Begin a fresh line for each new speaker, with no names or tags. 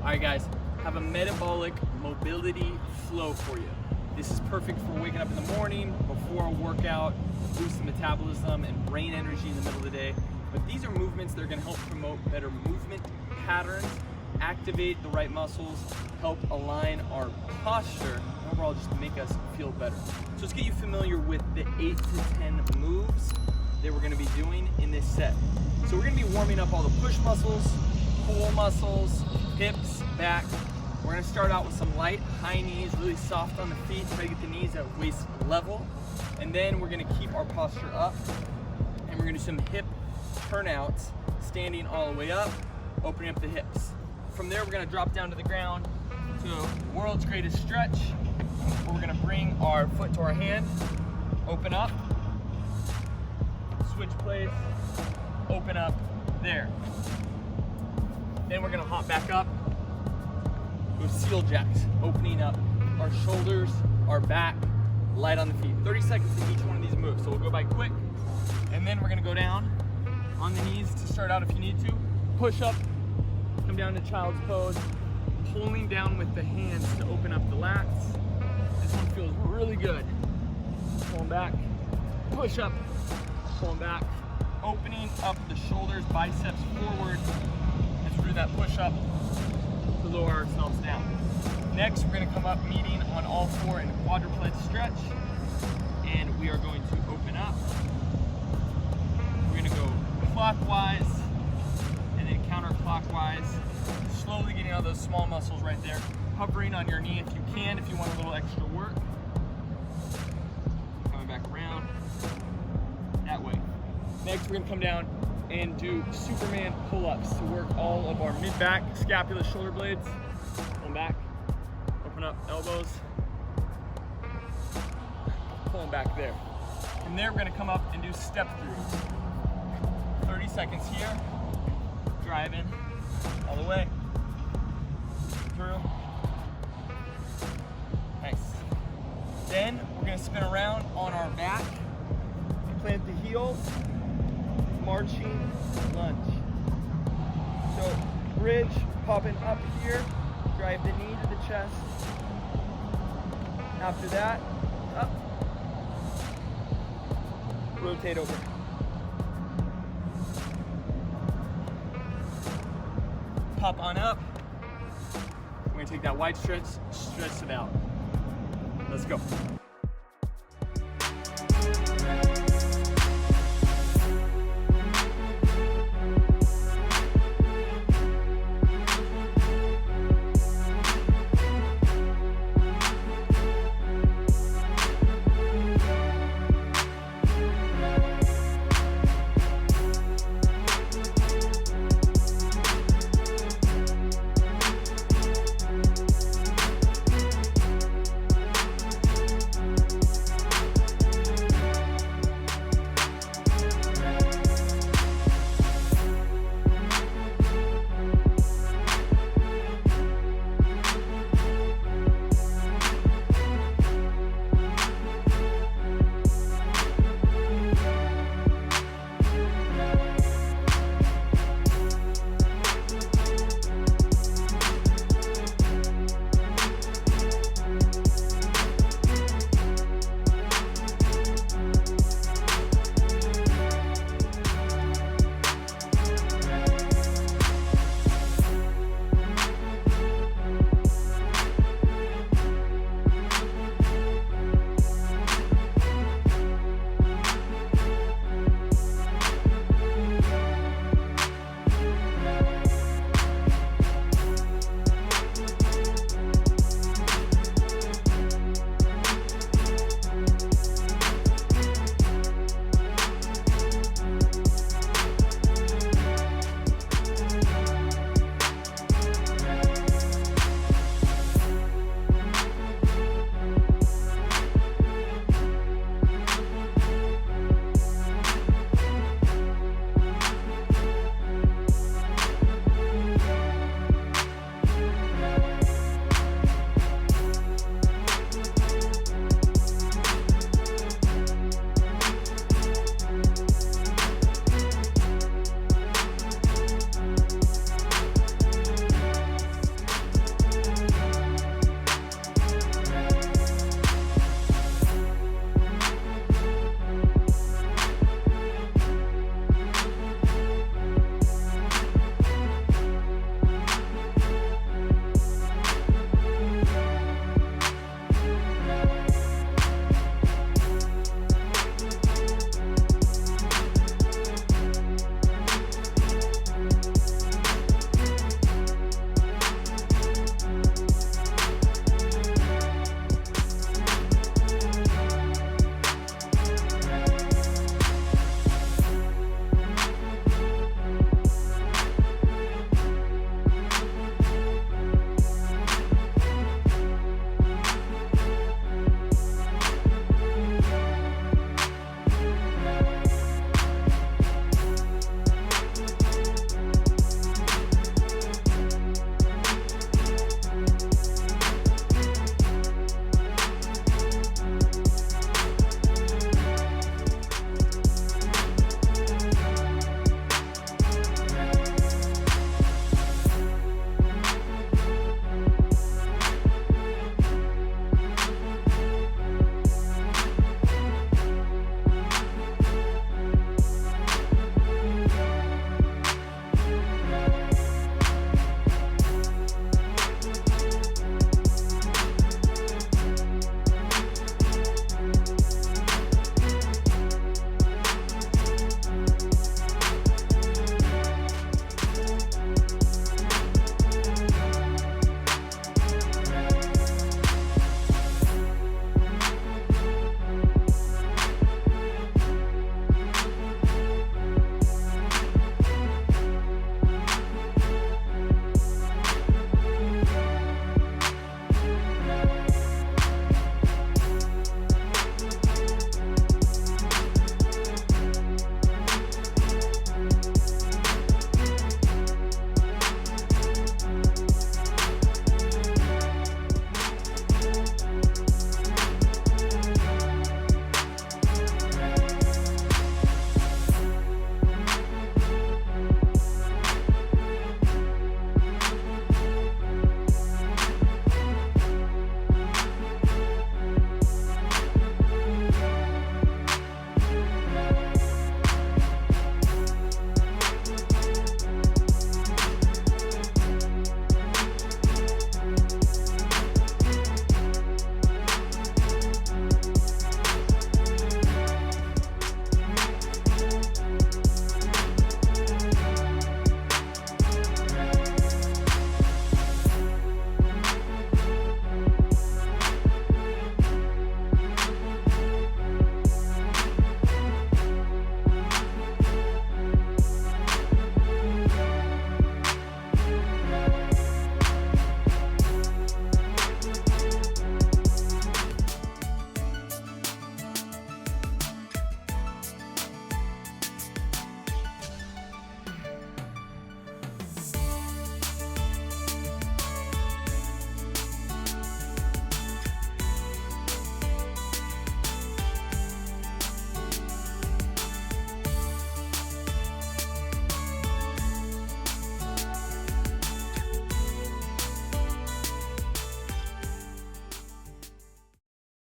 All right, guys, have a metabolic mobility flow for you. This is perfect for waking up in the morning, before a workout, boost the metabolism and brain energy in the middle of the day. But these are movements that are gonna help promote better movement patterns, activate the right muscles, help align our posture, and overall just make us feel better. So let's get you familiar with the 8 to 10 moves that we're gonna be doing in this set. So we're gonna be warming up all the push muscles, pull muscles, hips, back. We're gonna start out with some light high knees, really soft on the feet, try to get the knees at waist level. And then we're gonna keep our posture up, and we're gonna do some hip turnouts, standing all the way up, opening up the hips. From there, we're gonna drop down to the ground to world's greatest stretch, where we're gonna bring our foot to our hand, open up, switch place, open up there. Then we're gonna hop back up, go seal jacks, opening up our shoulders, our back, light on the feet. 30 seconds to each one of these moves, so we'll go by quick. And then we're gonna go down on the knees to start out if you need to. Push up, come down to child's pose, pulling down with the hands to open up the lats. This one feels really good. Pulling back, push up, pulling back, opening up the shoulders, biceps forward, and through that push up to lower ourselves down. Next, we're gonna come up meeting on all four in a quadruped stretch, and we are going to open up. We're gonna go clockwise and then counterclockwise, slowly getting out those small muscles right there, hovering on your knee if you can, if you want a little extra work. Coming back around that way. Next, we're gonna come down and do Superman pull-ups to work all of our mid-back, scapula, shoulder blades. Pulling back, open up elbows, pulling back there. From there, we're gonna come up and do step throughs. 30 seconds here, driving all the way through. Nice. Then we're gonna spin around on our back, plant the heels, marching lunge. So bridge, popping up here, drive the knee to the chest. After that, up, rotate over. Pop on up. We're gonna take that wide stretch it out. Let's go.